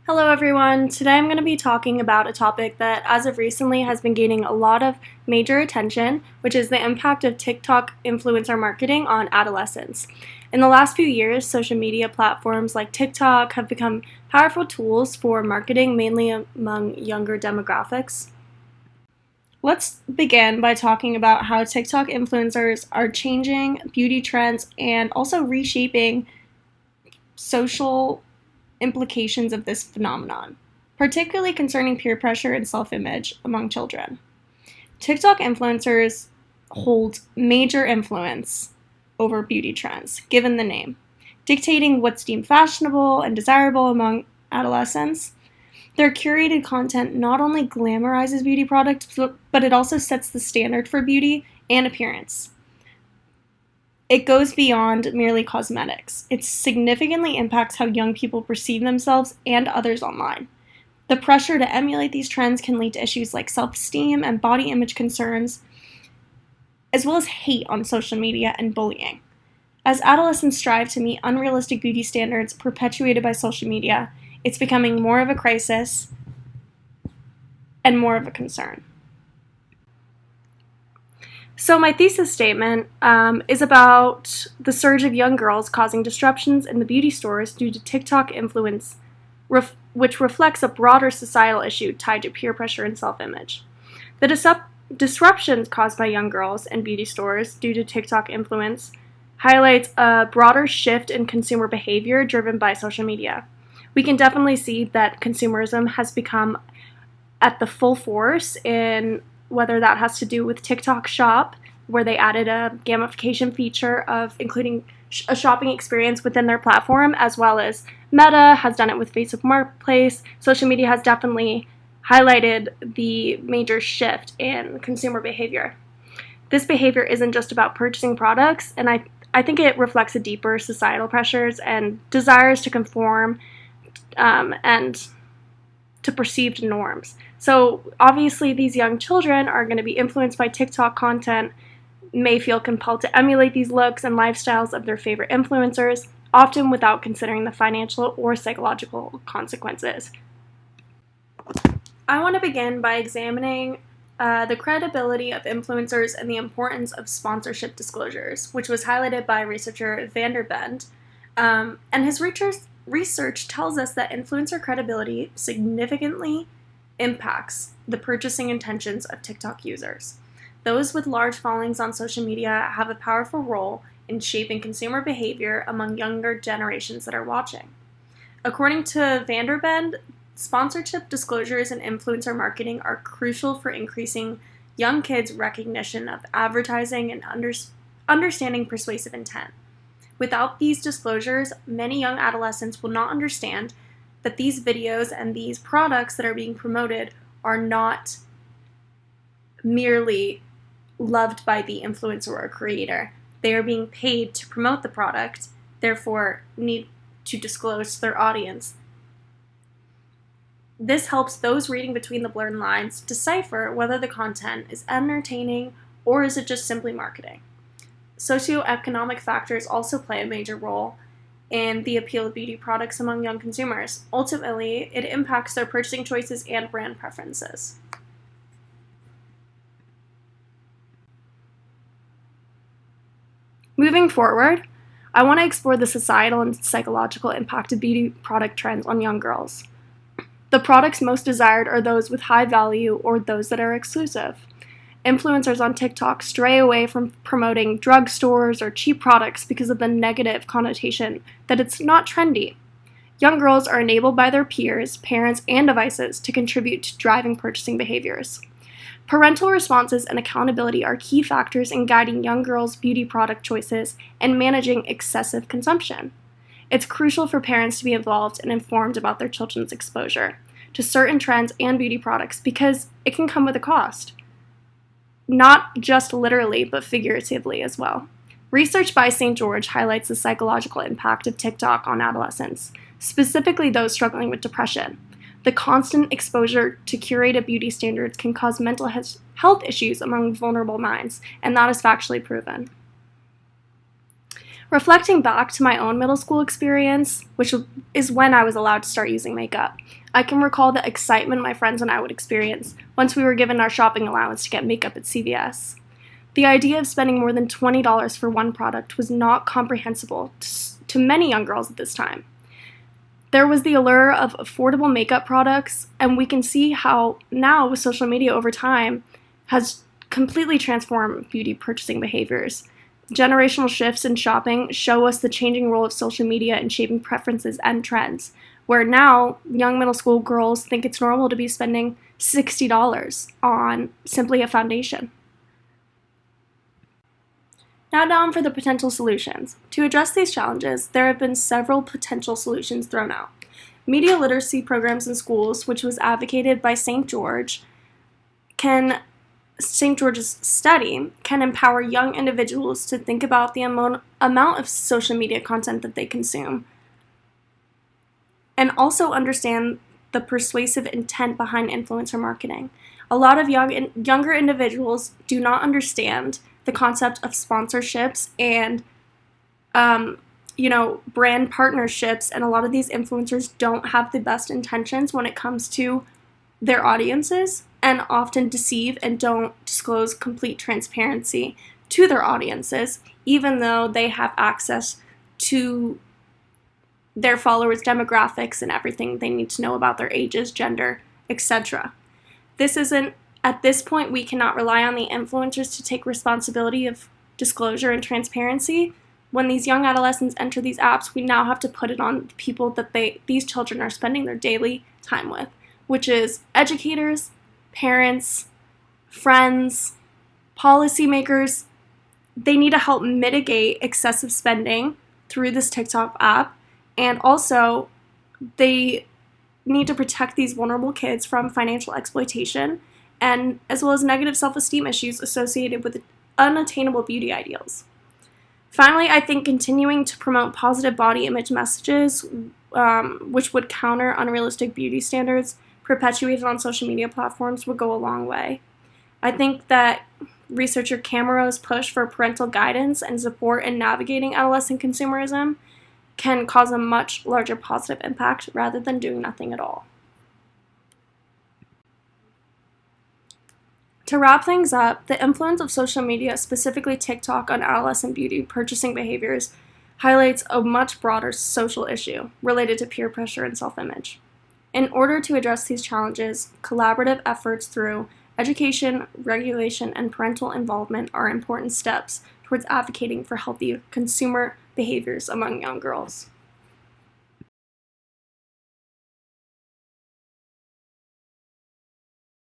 Hello everyone, today I'm going to be talking about a topic that as of recently has been gaining a lot of major attention, which is the impact of TikTok influencer marketing on adolescents. In the last few years, social media platforms like TikTok have become powerful tools for marketing mainly among younger demographics. Let's begin by talking about how TikTok influencers are changing beauty trends and also reshaping social implications of this phenomenon, particularly concerning peer pressure and self-image among children. TikTok influencers hold major influence over beauty trends, given the name, dictating what's deemed fashionable and desirable among adolescents. Their curated content not only glamorizes beauty products, but it also sets the standard for beauty and appearance. It goes beyond merely cosmetics. It significantly impacts how young people perceive themselves and others online. The pressure to emulate these trends can lead to issues like self-esteem and body image concerns, as well as hate on social media and bullying. As adolescents strive to meet unrealistic beauty standards perpetuated by social media, it's becoming more of a crisis and more of a concern. So my thesis statement is about the surge of young girls causing disruptions in the beauty stores due to TikTok influence, which reflects a broader societal issue tied to peer pressure and self-image. The disruptions caused by young girls in beauty stores due to TikTok influence highlights a broader shift in consumer behavior driven by social media. We can definitely see that consumerism has become at the full force in whether that has to do with TikTok Shop, where they added a gamification feature of including a shopping experience within their platform, as well as Meta has done it with Facebook Marketplace. Social media has definitely highlighted the major shift in consumer behavior. This behavior isn't just about purchasing products, and I think it reflects a deeper societal pressures and desires to conform and to perceived norms. So obviously these young children are going to be influenced by TikTok content, may feel compelled to emulate these looks and lifestyles of their favorite influencers, often without considering the financial or psychological consequences. I want to begin by examining the credibility of influencers and the importance of sponsorship disclosures, which was highlighted by researcher Vanderbend. And his research tells us that influencer credibility significantly impacts the purchasing intentions of TikTok users. Those with large followings on social media have a powerful role in shaping consumer behavior among younger generations that are watching. According to Vanderbend, sponsorship disclosures and influencer marketing are crucial for increasing young kids' recognition of advertising and understanding persuasive intent. Without these disclosures, many young adolescents will not understand that these videos and these products that are being promoted are not merely loved by the influencer or creator. They are being paid to promote the product, therefore need to disclose to their audience. This helps those reading between the blurred lines decipher whether the content is entertaining or is it just simply marketing. Socioeconomic factors also play a major role in the appeal of beauty products among young consumers. Ultimately, it impacts their purchasing choices and brand preferences. Moving forward, I want to explore the societal and psychological impact of beauty product trends on young girls. The products most desired are those with high value or those that are exclusive. Influencers on TikTok stray away from promoting drugstores or cheap products because of the negative connotation that it's not trendy. Young girls are enabled by their peers, parents, and devices to contribute to driving purchasing behaviors. Parental responses and accountability are key factors in guiding young girls' beauty product choices and managing excessive consumption. It's crucial for parents to be involved and informed about their children's exposure to certain trends and beauty products because it can come with a cost. Not just literally, but figuratively as well. Research by St. George highlights the psychological impact of TikTok on adolescents, specifically those struggling with depression. The constant exposure to curated beauty standards can cause mental health issues among vulnerable minds, and that is factually proven. Reflecting back to my own middle school experience, which is when I was allowed to start using makeup, I can recall the excitement my friends and I would experience once we were given our shopping allowance to get makeup at CVS. The idea of spending more than $20 for one product was not comprehensible to many young girls at this time. There was the allure of affordable makeup products, and we can see how now with social media over time has completely transformed beauty purchasing behaviors. Generational shifts in shopping show us the changing role of social media in shaping preferences and trends, where now young middle school girls think it's normal to be spending $60 on simply a foundation. Now down for the potential solutions. To address these challenges, there have been several potential solutions thrown out. Media literacy programs in schools, which was advocated by St. George's study, can empower young individuals to think about the amount of social media content that they consume and also understand the persuasive intent behind influencer marketing. A lot of younger individuals do not understand the concept of sponsorships and brand partnerships, and a lot of these influencers don't have the best intentions when it comes to their audiences and often deceive and don't disclose complete transparency to their audiences, even though they have access to their followers' demographics and everything they need to know about their ages, gender, etc. At this point, we cannot rely on the influencers to take responsibility of disclosure and transparency. When these young adolescents enter these apps, we now have to put it on the people that these children are spending their daily time with, which is educators, parents, friends, policymakers. They need to help mitigate excessive spending through this TikTok app, and also they need to protect these vulnerable kids from financial exploitation and as well as negative self-esteem issues associated with unattainable beauty ideals. Finally, I think continuing to promote positive body image messages, which would counter unrealistic beauty standards perpetuated on social media platforms, would go a long way. I think that researcher Camaro's push for parental guidance and support in navigating adolescent consumerism can cause a much larger positive impact rather than doing nothing at all. To wrap things up, the influence of social media, specifically TikTok, on adolescent beauty purchasing behaviors highlights a much broader social issue related to peer pressure and self-image. In order to address these challenges, collaborative efforts through education, regulation, and parental involvement are important steps towards advocating for healthy consumer behaviors among young girls.